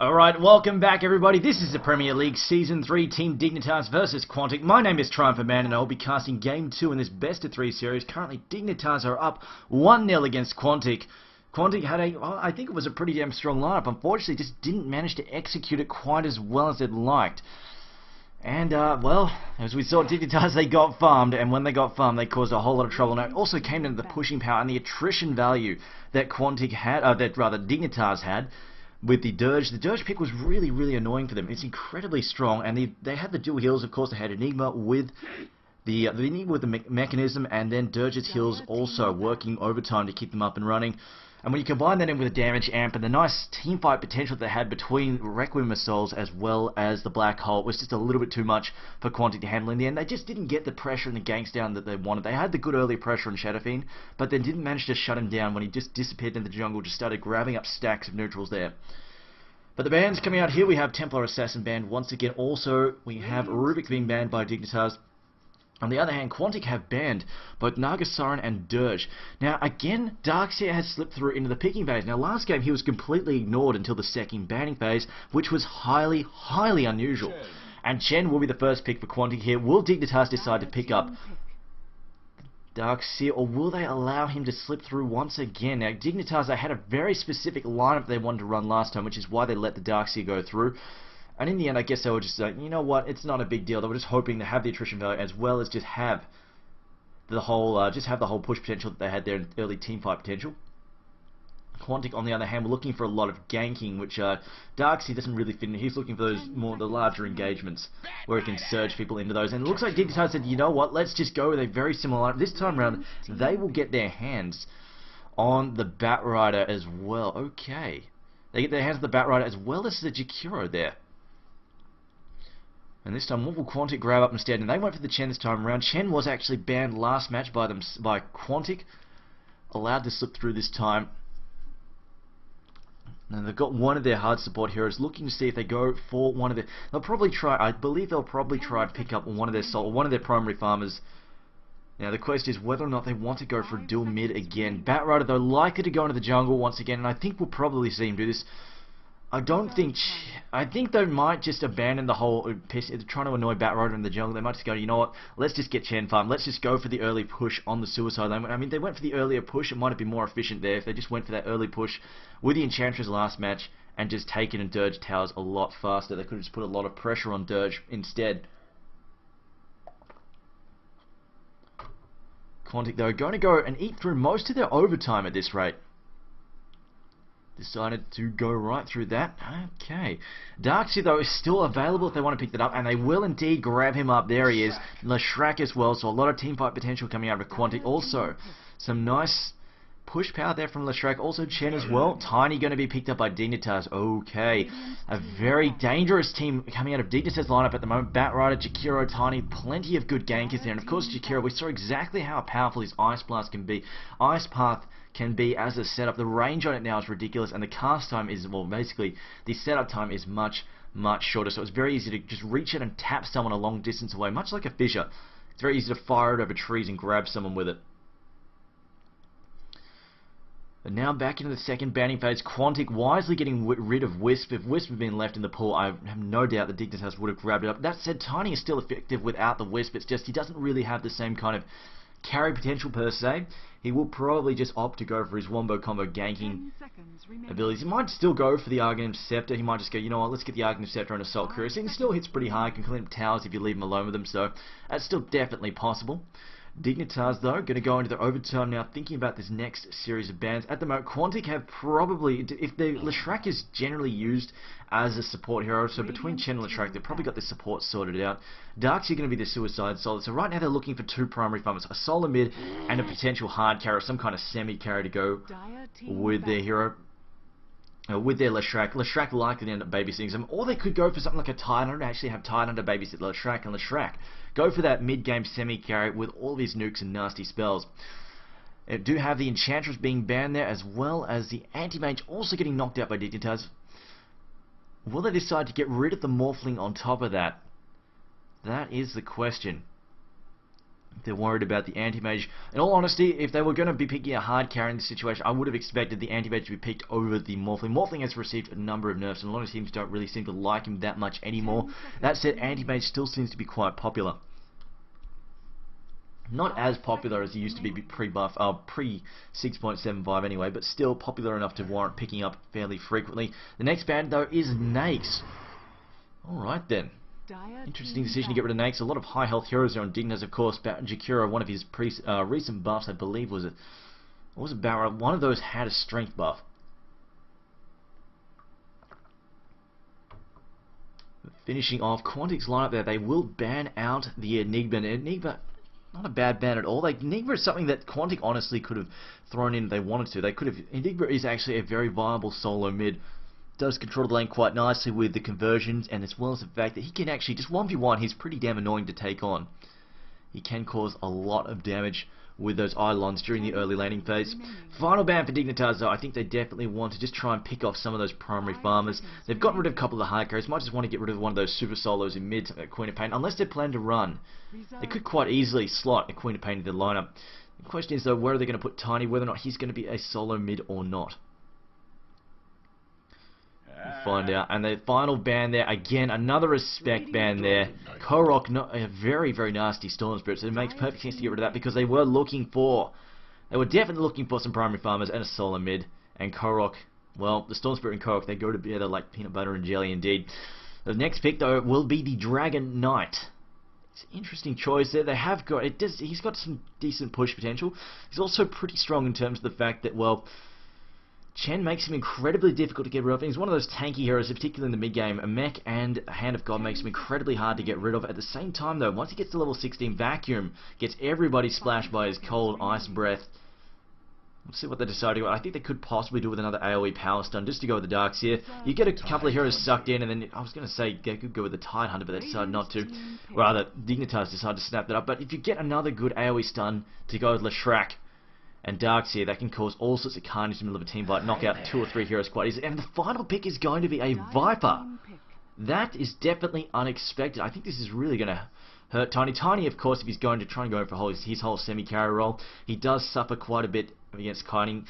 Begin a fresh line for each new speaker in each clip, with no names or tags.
Alright, welcome back everybody. This is the Premier League Season 3 Team Dignitas versus Quantic. My name is Triumphant Man and I will be casting Game 2 in this best of 3 series. Currently, Dignitas are up 1-0 against Quantic. Quantic had I think it was a pretty damn strong lineup. Unfortunately, just didn't manage to execute it quite as well as they'd liked. And, well, as we saw, Dignitas, they got farmed, and when they got farmed, they caused a whole lot of trouble. Now, it also came into the pushing power and the attrition value that Quantic had, Dignitas had, with the Dirge. The Dirge pick was really, really annoying for them. It's incredibly strong, and they had the dual heals, of course. They had Enigma with the mechanism, and then Dirge's heals also working overtime to keep them up and running. And when you combine that in with the damage amp and the nice teamfight potential that they had between Requiem Souls as well as the Black Hole, it was just a little bit too much for Quantic to handle in the end. They just didn't get the pressure and the ganks down that they wanted. They had the good early pressure on Shadow Fiend, but then didn't manage to shut him down when he just disappeared into the jungle, just started grabbing up stacks of neutrals there. But the bans coming out here, we have Templar Assassin banned once again. Also, we have Rubik being banned by Dignitas. On the other hand, Quantic have banned both Nagasaran and Dirge. Now, again, Darkseer has slipped through into the picking phase. Now, last game he was completely ignored until the second banning phase, which was highly, highly unusual. And Chen will be the first pick for Quantic here. Will Dignitas decide to pick up Darkseer, or will they allow him to slip through once again? Now, Dignitas, they had a very specific lineup they wanted to run last time, which is why they let the Darkseer go through. And in the end, I guess they were just like, you know what, it's not a big deal. They were just hoping to have the attrition value as well as just have the whole push potential that they had there in early teamfight potential. Quantic, on the other hand, were looking for a lot of ganking, which Darkseer doesn't really fit in. He's looking for those the larger engagements where he can surge people into those. And it looks like Dignitas said, you know what, let's just go with a very similar lineup. This time around, they will get their hands on the Batrider as well. Okay. They get their hands on the Batrider as well as the Jakiro there. And this time, what will Quantic grab up instead? And they went for the Chen this time around. Chen was actually banned last match by Quantic. Allowed to slip through this time. Now they've got one of their hard support heroes looking to see if they go for one of their... They'll probably try... I believe they'll probably try and pick up one of their primary farmers. Now the question is whether or not they want to go for dual mid again. Batrider, though, likely to go into the jungle once again. And I think we'll probably see him do this. I think they might just abandon the whole trying to annoy Batrider in the jungle. They might just go, you know what, let's just get Chen farm. Let's just go for the early push on the suicide lane. I mean, they went for the earlier push. It might have been more efficient there if they just went for that early push with the Enchantress last match and just taken and Dirge towers a lot faster. They could have just put a lot of pressure on Dirge instead. Quantic, though, going to go and eat through most of their overtime at this rate. Decided to go right through that. Okay. Darkseer, though, is still available if they want to pick that up, and they will indeed grab him up. There he is. Leshrac as well, so a lot of teamfight potential coming out of Quantic. Also, some nice push power there from Leshrac. Also, Chen as well. Tiny going to be picked up by Dignitas. Okay. A very dangerous team coming out of Dignitas' lineup at the moment. Batrider, Jakiro, Tiny, plenty of good gankers there. And of course, Jakiro, we saw exactly how powerful his Ice Blast can be. Ice Path can be as a setup. The range on it now is ridiculous, and the cast time is, well, basically, the setup time is much, much shorter. So it's very easy to just reach it and tap someone a long distance away, much like a Fissure. It's very easy to fire it over trees and grab someone with it. But now back into the second banning phase, Quantic wisely getting rid of Wisp. If Wisp had been left in the pool, I have no doubt that Dignitas would have grabbed it up. That said, Tiny is still effective without the Wisp. It's just he doesn't really have the same kind of carry potential per se. He will probably just opt to go for his wombo combo ganking abilities. He might still go for the Arcanum Scepter. He might just go, you know what, let's get the Arcanum Scepter and Assault Courier. So he still hits pretty hard, can clean up towers if you leave him alone with them, so that's still definitely possible. Dignitas, though, going to go into the overtime now, thinking about this next series of bans. At the moment, Quantic have probably, if the Leshrac is generally used as a support hero, so between Chen and Leshrac, they've probably got the support sorted out. Darkseer going to be the suicide solid, so right now they're looking for two primary farmers, a solo mid and a potential hard carry, some kind of semi-carry to go with their hero. With their Leshrac. Leshrac likely to end up babysitting them, or they could go for something like a Tidehunter and actually have Tidehunter babysit Leshrac, and Leshrac go for that mid-game semi-carry with all these nukes and nasty spells. They do have the Enchantress being banned there, as well as the Anti-Mage also getting knocked out by Dignitas. Will they decide to get rid of the Morphling on top of that? That is the question. They're worried about the anti-mage. In all honesty, if they were going to be picking a hard carry in this situation, I would have expected the anti-mage to be picked over the Morphling. Morphling has received a number of nerfs, and a lot of teams don't really seem to like him that much anymore. That said, anti-mage still seems to be quite popular. Not as popular as he used to be pre-buff, pre-6.75 anyway, but still popular enough to warrant picking up fairly frequently. The next band, though, is Nakes. Alright then. Interesting decision to get rid of Nakes. A lot of high health heroes there on Dignitas, of course. Jakiro, one of his recent buffs, I believe, was it? Or was it Barra? One of those had a strength buff. Finishing off Quantic's lineup there, they will ban out the Enigma. Enigma, not a bad ban at all. Enigma is something that Quantic honestly could have thrown in if they wanted to. They could have. Enigma is actually a very viable solo mid. Does control the lane quite nicely with the conversions, and as well as the fact that he can actually just 1v1, he's pretty damn annoying to take on. He can cause a lot of damage with those Eidolons during the early laning phase. Final ban for Dignitas though, I think they definitely want to just try and pick off some of those primary farmers. They've gotten rid of a couple of the hard carries, might just want to get rid of one of those super solos in mid, something like Queen of Pain, unless they plan to run. They could quite easily slot a Queen of Pain into the lineup. The question is though, where are they going to put Tiny, whether or not he's going to be a solo mid or not. We'll find out. And the final ban there, again, another respect ban there. Korok, a very, very nasty Storm Spirit, so it makes perfect sense to get rid of that because they were definitely looking for some primary farmers and a solo mid. And Korok, well, the Storm Spirit and Korok, they go together like peanut butter and jelly indeed. The next pick, though, will be the Dragon Knight. It's an interesting choice there. They have got, he's got some decent push potential. He's also pretty strong in terms of the fact that, well, Chen makes him incredibly difficult to get rid of. He's one of those tanky heroes, particularly in the mid-game. A mech and a Hand of God makes him incredibly hard to get rid of. At the same time, though, once he gets to level 16, Vacuum gets everybody splashed by his cold ice breath. Let's see what they decide to do. I think they could possibly do with another AoE power stun, just to go with the Darks here. You get a couple of heroes sucked in, and then I was going to say they could go with the Tidehunter, but they decided not to. Rather, Dignitas decided to snap that up. But if you get another good AoE stun to go with Leshrac and Darks here, that can cause all sorts of carnage in the middle of a team fight, knock out 2 or 3 heroes quite easily. And the final pick is going to be a Viper. That is definitely unexpected. I think this is really going to hurt Tiny. Tiny, of course, if he's going to try and go for his whole semi-carry role, he does suffer quite a bit against kiting.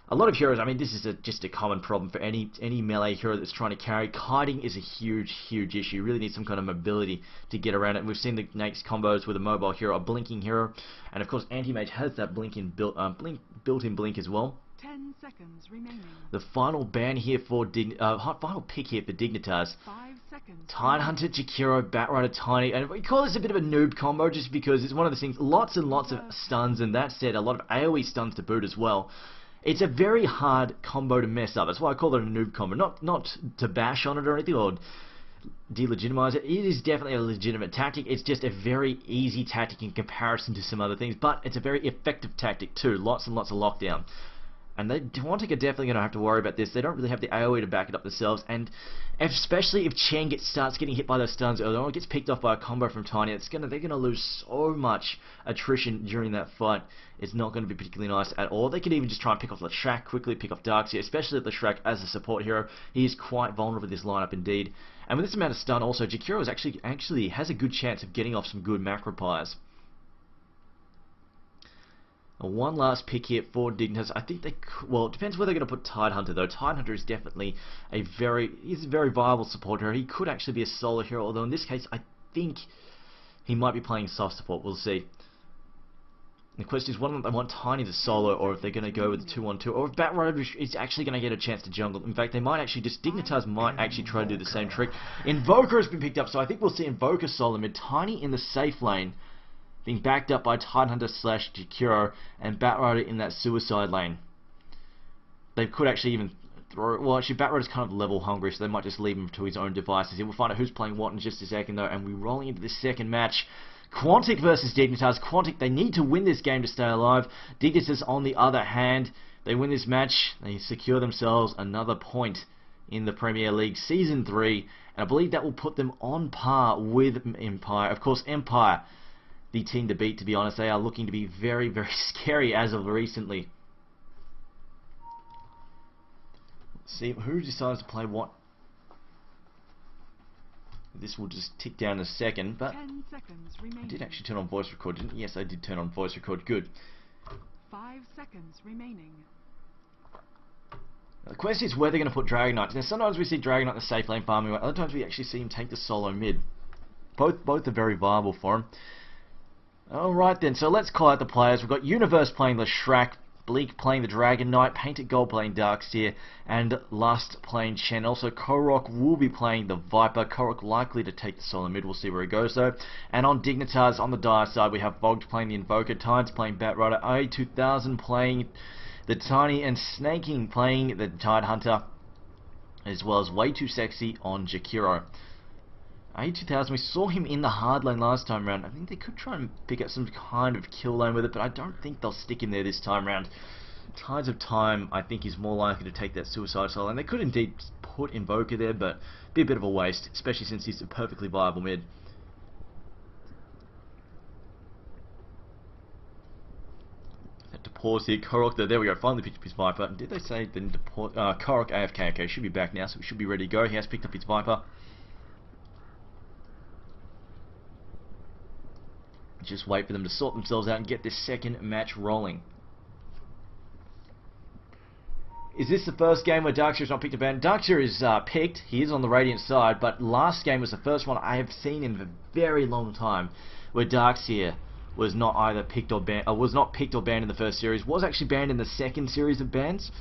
A lot of heroes, I mean, this is just a common problem for any melee hero that's trying to carry. Kiting is a huge, huge issue. You really need some kind of mobility to get around it. And we've seen the next combos with a mobile hero, a blinking hero, and of course, Anti-Mage has that built-in blink as well.
10 seconds remaining.
The final ban here for final pick here for Dignitas.
5 seconds.
Tidehunter, Jakiro, Batrider, Tiny, and we call this a bit of a noob combo just because it's one of the things. Lots and lots of stuns, and that said, a lot of AoE stuns to boot as well. It's a very hard combo to mess up. That's why I call it a noob combo. Not to bash on it or anything or delegitimize it. It is definitely a legitimate tactic. It's just a very easy tactic in comparison to some other things, but it's a very effective tactic too. Lots and lots of lockdown. And Quantic are definitely going to have to worry about this. They don't really have the AoE to back it up themselves, and especially if Chen starts getting hit by those stuns or gets picked off by a combo from Tiny, they're going to lose so much attrition during that fight. It's not going to be particularly nice at all. They could even just try and pick off Leshrac quickly, pick off Darkseer, especially Leshrac as a support hero. He is quite vulnerable with this lineup indeed. And with this amount of stun, also Jakiro is actually has a good chance of getting off some good macro pyres. One last pick here for Dignitas. I think well, it depends where they're going to put Tidehunter though. Tidehunter is definitely he's a very viable support hero. He could actually be a solo hero, although in this case I think he might be playing soft support. We'll see. And the question is whether they want Tiny to solo or if they're going to go with the 2-on-2, or if Batrider is actually going to get a chance to jungle. In fact, they might actually Dignitas might actually try to do the same trick. Invoker has been picked up, so I think we'll see Invoker solo mid, Tiny in the safe lane, being backed up by Tidehunter / Jakiro and Batrider in that suicide lane. They could actually even throw... Well, actually, Batrider's kind of level hungry, so they might just leave him to his own devices. We'll find out who's playing what in just a second, though, and we're rolling into the second match. Quantic versus Dignitas. Quantic, they need to win this game to stay alive. Dignitas, on the other hand, they win this match, they secure themselves another point in the Premier League Season 3, and I believe that will put them on par with Empire. Of course, Empire, the team to beat, to be honest. They are looking to be very, very scary as of recently. Let's see who decides to play what. This will just tick down in a second, but
10 seconds
I
remaining.
did actually turn on voice record, didn't I? Yes, I did turn on voice record. Good.
5 seconds remaining.
Now, the question is where they're going to put Dragonite. Now, sometimes we see Dragonite in the safe lane farming, other times we actually see him take the solo mid. Both are very viable for him. Alright then, so let's call out the players. We've got Universe playing the Shrek, Bleak playing the Dragon Knight, Painted Gold playing Darkseer, and Lust playing Chen. Also, Korok will be playing the Viper. Korok likely to take the solo mid. We'll see where he goes though. And on Dignitas, on the Dire side, we have Vogt playing the Invoker, Tides playing Batrider, A2000 playing the Tiny, and Snaking playing the Tide Hunter, as well as Way Too Sexy on Jakiro. A2000, we saw him in the hard lane last time round. I think they could try and pick up some kind of kill lane with it, but I don't think they'll stick him there this time round. Tides of Time, I think, is more likely to take that suicide solo, and they could indeed put Invoker there, but be a bit of a waste, especially since he's a perfectly viable mid. Had to pause here. Korok, there we go, finally picked up his Viper. Did they say then to pause? Korok AFK, okay, should be back now, so we should be ready to go. He has picked up his Viper. Just wait for them to sort themselves out and get this second match rolling. Is this the first game where Darkseer's not picked a ban? Darkseer is picked. He is on the Radiant side, but last game was the first one I have seen in a very long time where Darkseer was not either picked or banned. Was not picked or banned in the first series. Was actually banned in the second series of bans,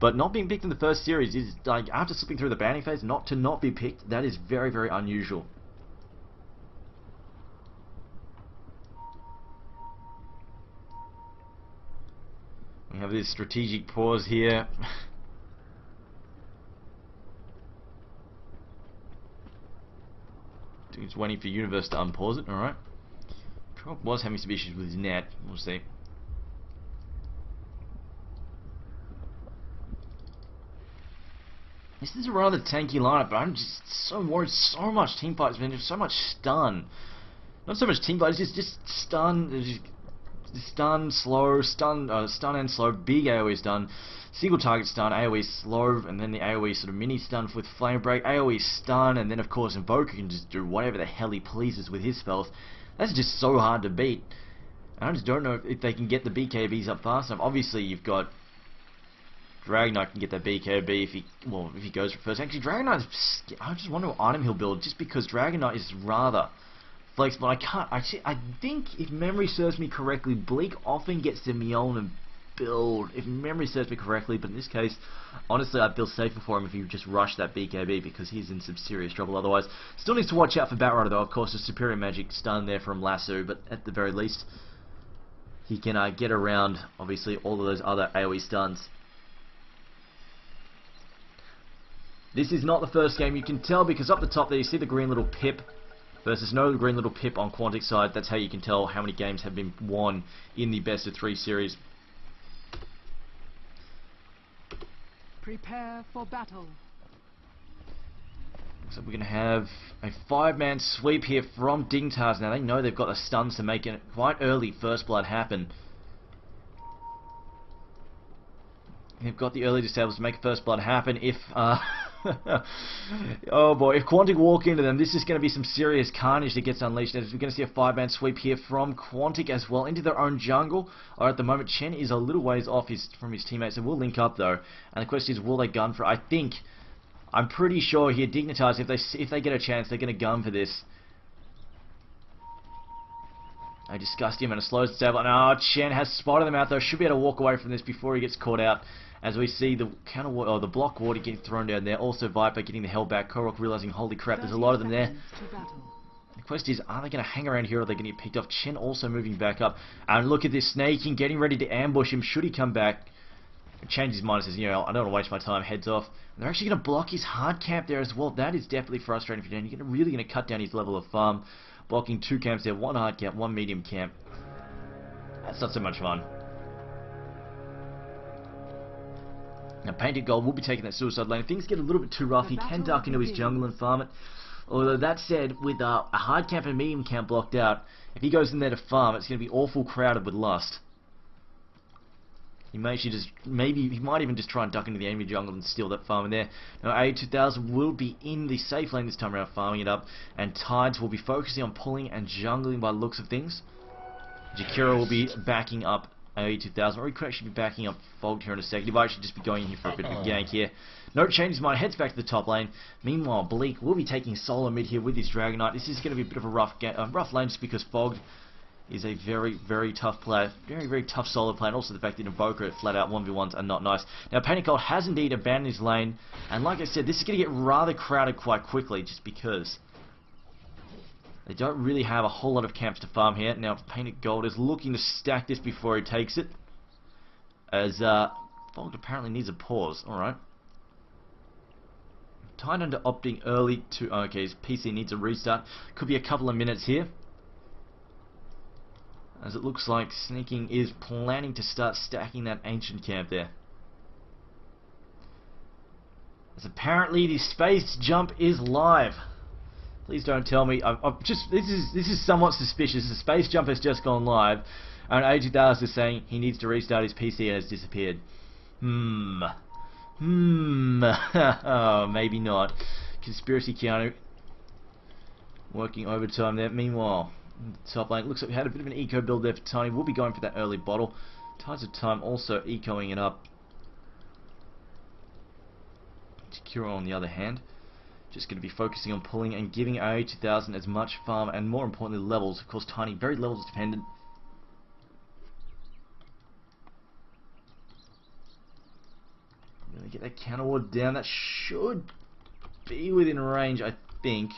but not being picked in the first series is like after slipping through the banning phase, not be picked. That is very, very unusual. We have this strategic pause here. He's waiting for Universe to unpause it, alright. Trump was having some issues with his net, we'll see. This is a rather tanky lineup, but I'm just so worried. So much teamfight, man. There's so much stun. Not so much teamfight, it's just stun. Stun, slow, stun and slow, big AoE stun, single target stun, AoE slow, and then the AoE sort of mini stun with flame break, AoE stun, and then of course Invoker can just do whatever the hell he pleases with his spells. That's just so hard to beat. And I just don't know if they can get the BKBs up fast enough. Obviously you've got Dragonite can get that BKB if he goes for first. Actually Dragonite, I just wonder what item he'll build, just because Dragonite is rather flexible. I think if memory serves me correctly, Bleak often gets the Mjolnir build, if memory serves me correctly, but in this case, honestly, I'd feel safer for him if he just rushed that BKB, because he's in some serious trouble otherwise. Still needs to watch out for Batrider though, of course, a superior magic stun there from Lasso, but at the very least, he can get around, obviously, all of those other AoE stuns. This is not the first game, you can tell, because up the top there you see the green little pip, versus no green little pip on Quantic side. That's how you can tell how many games have been won in the best of 3 series.
Prepare for battle.
So we're going to have a 5-man sweep here from Dignitas. Now they know they've got the stuns to make it quite early First Blood happen. They've got the early disables to make First Blood happen if oh boy, if Quantic walk into them, this is going to be some serious carnage that gets unleashed. As we're going to see a 5-man sweep here from Quantic as well into their own jungle. Or at the moment, Chen is a little ways off from his teammates, and we'll link up though. And the question is, will they gun for it? I'm pretty sure here, Dignitas, if they get a chance, they're going to gun for this. They disgust him and a slow disable. And Chen has spotted them out though. Should be able to walk away from this before he gets caught out. As we see the the block water getting thrown down there. Also Viper getting the hell back. Korok realizing, holy crap, there's a lot of them there. The question is, are they going to hang around here or are they going to get picked off? Chen also moving back up. And look at this Snaking getting ready to ambush him. Should he come back? Change his mind and says, I don't want to waste my time. Heads off. And they're actually going to block his hard camp there as well. That is definitely frustrating for Dan. You're really going to cut down his level of farm. Blocking 2 camps there. 1 hard camp, 1 medium camp. That's not so much fun. Now Painted Gold will be taking that suicide lane. If things get a little bit too rough, he can duck into his jungle and farm it. Although that said, with a hard camp and medium camp blocked out, if he goes in there to farm, it's going to be awful crowded with Lust. He may actually just, maybe, he might even just try and duck into the enemy jungle and steal that farm in there. Now A2000 will be in the safe lane this time around, farming it up, and Tides will be focusing on pulling and jungling by the looks of things. Jakiro will be backing up A2000, or he could actually be backing up Fogged here in a second. He might actually just be going in here for a bit of a gank here. No changes mind, heads back to the top lane. Meanwhile, Bleak will be taking solo mid here with his Dragonite. This is going to be a bit of a rough lane just because Fogged is a very, very tough player. Very, very tough solo player. And also the fact that Invoker flat out 1v1s are not nice. Now, Painted Gold has indeed abandoned his lane. And like I said, this is going to get rather crowded quite quickly just because they don't really have a whole lot of camps to farm here. Now, Painted Gold is looking to stack this before he takes it. As Fogged apparently needs a pause. Alright. Tied under opting early to... okay, his PC needs a restart. Could be a couple of minutes here. As it looks like Sneaking is planning to start stacking that ancient camp there. As apparently the space jump is live. Please don't tell me. This is somewhat suspicious. The space jump has just gone live, and A2000 is saying he needs to restart his PC and has disappeared. Oh, maybe not. Conspiracy Keanu working overtime there. Meanwhile, top lane, looks like we had a bit of an eco build there for Tiny. We'll be going for that early bottle. Tides of Time also ecoing it up. Kira on the other hand, just going to be focusing on pulling and giving A2000 as much farm and more importantly levels. Of course, Tiny very levels dependent. Gonna get that counter ward down. That should be within range, I think.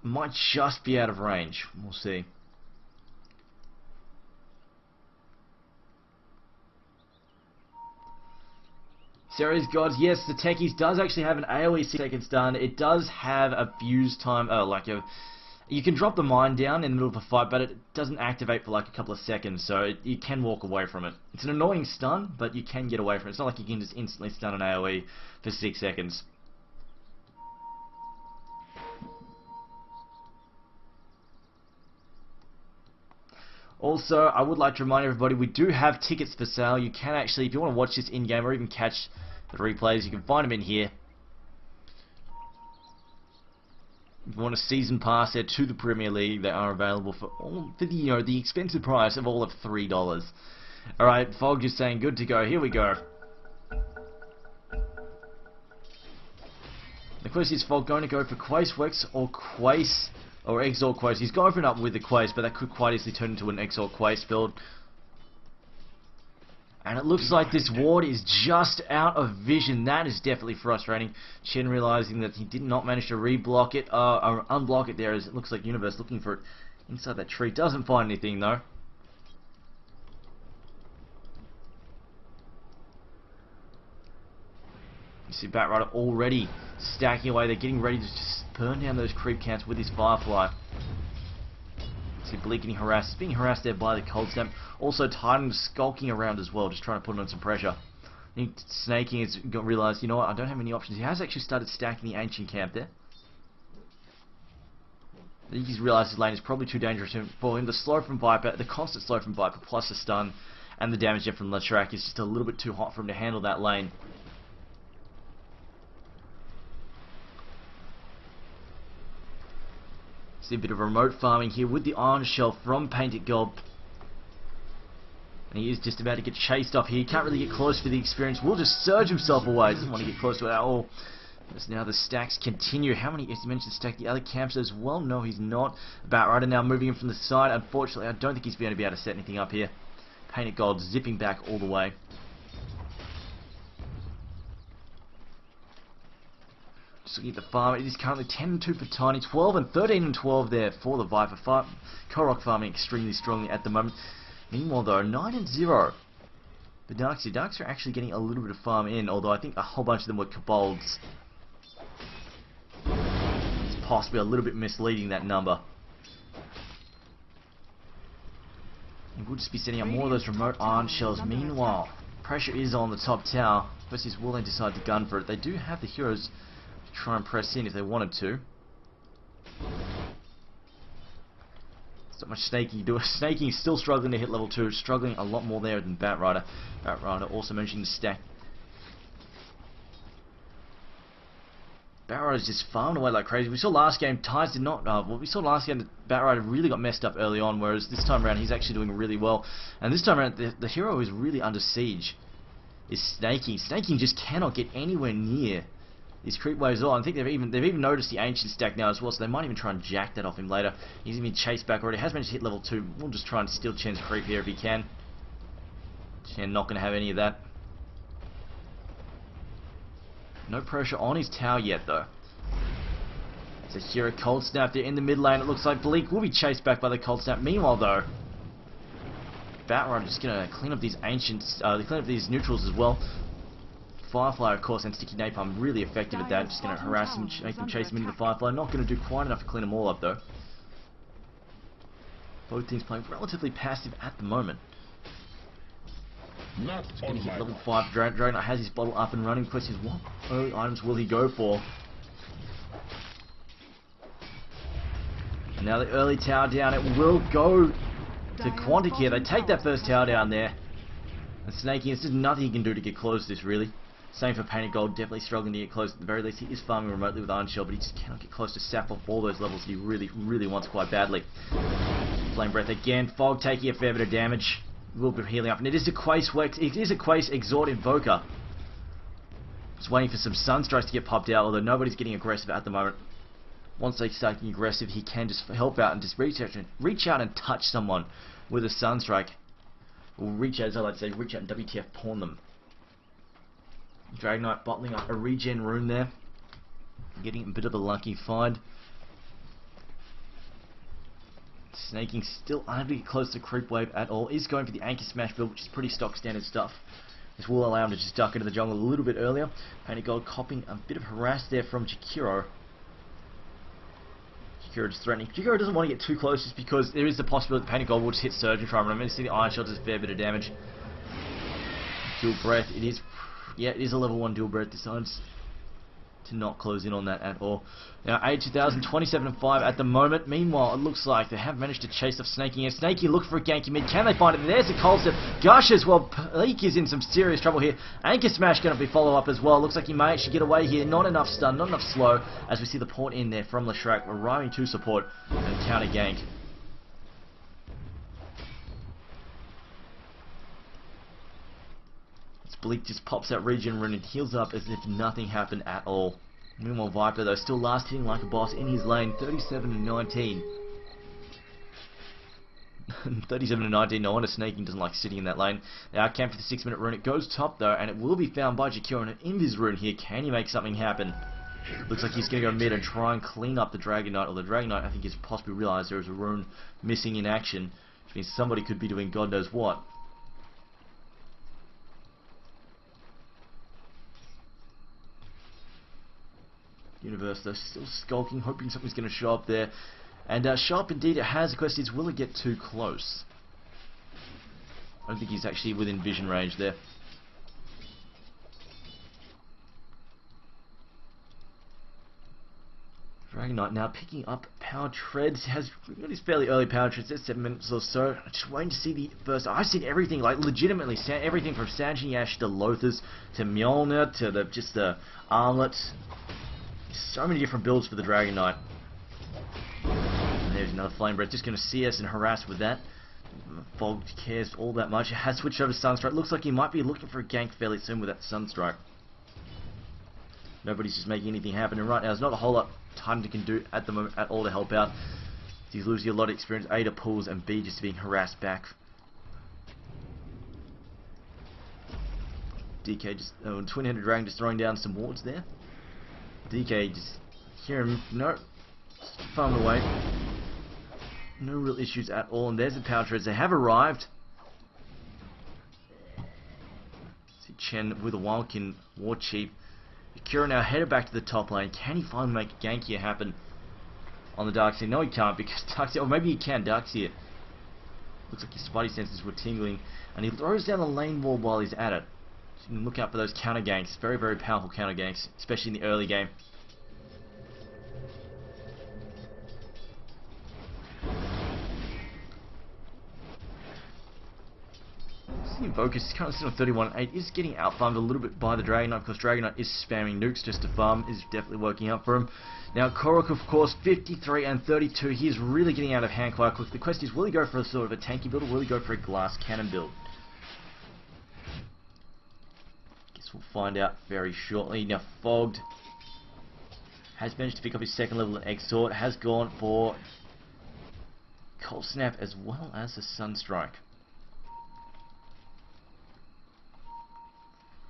Might just be out of range. We'll see. Series Gods, yes, the Techies does actually have an AoE 6 seconds done. It does have a fuse time, you can drop the mine down in the middle of a fight, but it doesn't activate for like a couple of seconds, so you can walk away from it. It's an annoying stun, but you can get away from it. It's not like you can just instantly stun an AoE for 6 seconds. Also, I would like to remind everybody, we do have tickets for sale. You can actually, if you want to watch this in-game or even catch the replays, you can find them in here. If you want a season pass there to the Premier League, they are available for the expensive price of all of $3. Alright, Fog just saying good to go. Here we go. The question is, Fog going to go for Quace Wex or Quace or Exalt Quace? He's going for an up with the Quace, but that could quite easily turn into an Exalt Quace build. And it looks like this ward is just out of vision. That is definitely frustrating. Chen realizing that he did not manage to reblock it, or unblock it there, as it looks like Universe looking for it inside that tree. Doesn't find anything though. You see Batrider already stacking away. They're getting ready to just burn down those creep camps with his Firefly. See Bleak getting harassed. He's being harassed there by the Cold Snap. Also Titan skulking around as well, just trying to put on some pressure. Snaking has realised, you know what, I don't have any options. He has actually started stacking the Ancient Camp there. I think he's realised his lane is probably too dangerous for him. The slow from Viper, the constant slow from Viper, plus the stun, and the damage there from Leshrac is just a little bit too hot for him to handle that lane. See a bit of remote farming here with the Iron Shell from Painted Gold. And he is just about to get chased off here. He can't really get close for the experience. Will just surge himself away. Doesn't want to get close to it at all. As now the stacks continue. How many, as you mentioned, stack the other camps as well? No, he's not. Batrider now moving in from the side. Unfortunately, I don't think he's going to be able to set anything up here. Painted Gold zipping back all the way. Just looking at the farm, it is currently 10-2 for Tiny, 12 and 13 and 12 there for the Viper. Korok farming extremely strongly at the moment. Meanwhile though, 9 and 0. The Darks are actually getting a little bit of farm in, although I think a whole bunch of them were Kobolds. It's possibly a little bit misleading, that number. And we'll just be setting up more of those remote iron shells. Meanwhile, pressure is on the top tower. Versus will they decide to gun for it? They do have the heroes to try and press in if they wanted to. Not much snaking do. Snaking is still struggling to hit level 2, struggling a lot more there than Batrider. Batrider also managing to stack. Batrider's just farming away like crazy. We saw last game, Tides did not. We saw last game that Batrider really got messed up early on, whereas this time around he's actually doing really well. And this time around, the hero who's really under siege is Snaking. Snaking just cannot get anywhere near these creep waves at all. I think they've even noticed the ancient stack now as well, so they might even try and jack that off him later. He's been chased back already. Has managed to hit level 2. We'll just try and steal Chen's creep here if he can. Chen not going to have any of that. No pressure on his tower yet though. It's a hero cold snap there in the mid lane. It looks like Bleak will be chased back by the cold snap. Meanwhile though, Batrider just going to clean up these ancients, clean up these neutrals as well. Firefly, of course, and Sticky Napalm really effective at that. Just going to harass him, make them chase him into the Firefly. Not going to do quite enough to clean them all up, though. Both teams playing relatively passive at the moment.
Not
He's going to
on
hit
my
level 5. Dragonite has his bottle up and running. Question is, what early items will he go for? And now the early tower down. It will go to Quantic here. They take that first tower down there. And Snaky, there's just nothing he can do to get close to this, really. Same for Painted Gold, definitely struggling to get close. At the very least, he is farming remotely with Iron Shell, but he just cannot get close to sap off all those levels he really, really wants quite badly. Flame Breath again. Fog taking a fair bit of damage. A little bit of healing up. And it is a Quace Exhort Invoker. Just waiting for some Sunstrikes to get popped out, although nobody's getting aggressive at the moment. Once they start getting aggressive, he can just help out and just reach out and touch someone with a Sunstrike. Or reach out, as I like to say, reach out and WTF pawn them. Dragonite bottling up a regen rune there. Getting a bit of a lucky find. Snaking still unable to get close to Creep Wave at all. Is going for the Anchor Smash build, which is pretty stock standard stuff. This will allow him to just duck into the jungle a little bit earlier. Painted Gold copping a bit of harass there from Jakiro. Jakiro just threatening. Jakiro doesn't want to get too close just because there is the possibility that Painted Gold will just hit Surge and try and run. I'm going to see the Iron Shell does a fair bit of damage. Dual Breath, it is... Yeah, it is a level 1 dual breath. Decides to not close in on that at all. Now, 8,000, 27 and 5 at the moment. Meanwhile, it looks like they have managed to chase off Snaky. And Snaky look for a ganky mid. Can they find it? There's a cold step. Gushes, well, Bleak is in some serious trouble here. Anchor Smash going to be follow up as well. Looks like he may actually get away here. Not enough stun, not enough slow. As we see the port in there from Leshrac arriving to support and counter gank. Bleak just pops out regen rune and heals up as if nothing happened at all. Meanwhile, Viper though still last hitting like a boss in his lane, 37 and 19. 37 and 19. No wonder Snaking doesn't like sitting in that lane. Now camp for the 6-minute rune. It goes top though, and it will be found by Jakiro. And an Invis rune here. Can he make something happen? Looks like he's going to go mid and try and clean up the Dragonite. Or the Dragonite, I think, has possibly realised there is a rune missing in action, which means somebody could be doing God knows what. Universe though still skulking, hoping something's going to show up there. And show up indeed it has. The question is, will it get too close? I don't think he's actually within vision range there. Dragonite now picking up power treads. Has got his fairly early power treads at 7 minutes or so. Just waiting to see the first. I've seen everything, like legitimately, everything from Sanjin to Lothars to Mjolnir to the armlets. So many different builds for the Dragonite. And there's another Flame Breath. Just going to CS and harass with that. Fog cares all that much. It has switched over to Sunstrike. Looks like he might be looking for a gank fairly soon with that Sunstrike. Nobody's just making anything happen. And right now, there's not a whole lot time they can do at the moment at all to help out. He's losing a lot of experience. A to pulls and B just being harassed back. DK just... Twin-headed Dragon just throwing down some wards there. DK just hear him, no, farmed away. No real issues at all, and there's the power treads. They have arrived. See Chen with a Wildkin War Chief. Akira now headed back to the top lane. Can he finally make a gank here happen on the Darkseer? No, he can't, because Darkseer, or maybe he can. Darkseer looks like his spidey senses were tingling, and he throws down the lane wall while he's at it. So you can look out for those counter ganks. Very, very powerful counter ganks, especially in the early game. The Invoker is currently sitting on 31.8, is getting out-farmed a little bit by the Dragon Knight, because Dragon Knight is spamming nukes just to farm, is definitely working out for him. Now Korok, of course, 53 and 32, he is really getting out of hand quite quick. The question is, will he go for a sort of a tanky build, or will he go for a glass cannon build? Guess we'll find out very shortly. Now Fogged has managed to pick up his second level in Exhort, has gone for Cold Snap as well as a Sunstrike.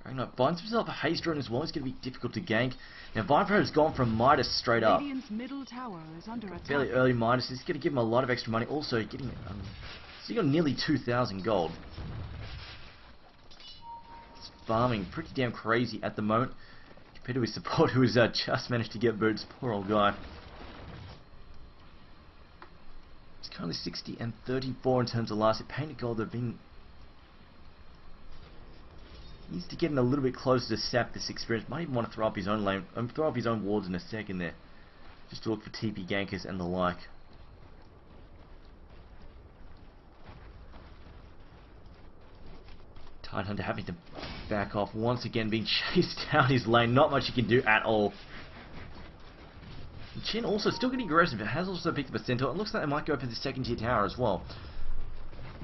Dragon Knight finds himself a Haste Drone as well. It's going to be difficult to gank. Now Viper has gone from Midas straight up.
Radiant's middle tower is under attack.
Fairly early Midas. This is going to give him a lot of extra money. Also getting so he got nearly 2,000 gold. It's farming pretty damn crazy at the moment compared to his support, who has just managed to get boots. Poor old guy. It's currently 60 and 34 in terms of last hit. Painted gold, they've been... Needs to get in a little bit closer to sap this experience. Might even want to throw up his own lane, throw up his own wards in a second there, just to look for TP gankers and the like. Tidehunter having to back off once again, being chased down his lane. Not much he can do at all. Chin also still getting aggressive. It has also picked up a Centaur. It looks like they might go for the second tier tower as well.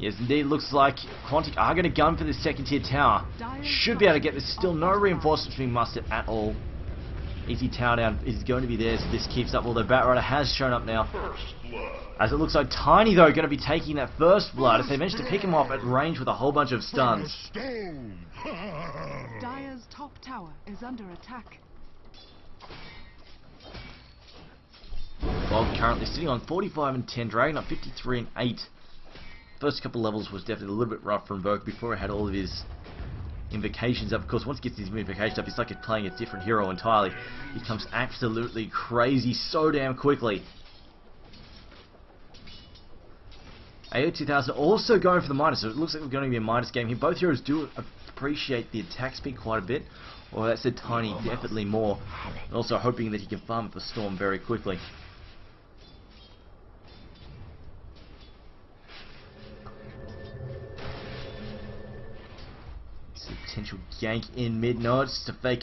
Yes, indeed, looks like Quantic are going to gun for the second tier tower. Should be able to get this. Still no reinforcements being mustered at all. Easy tower down is going to be there, so this keeps up. Although Batrider has shown up now. As it looks like Tiny, though, going to be taking that first blood. If they manage to pick him off at range with a whole bunch of stuns.
Dire's top tower is under attack.
Bob currently sitting on 45 and 10, Dragon up 53 and 8. First couple levels was definitely a little bit rough for Invoke before he had all of his invocations up. Of course, once he gets his invocations up, it's like playing a different hero entirely. He becomes absolutely crazy so damn quickly. AO2000 also going for the Midas, so it looks like we're going to be a Midas game here. Both heroes do appreciate the attack speed quite a bit. Or that said, Tiny definitely more. And also hoping that he can farm up a Storm very quickly. Potential gank in mid. No, it's just a fake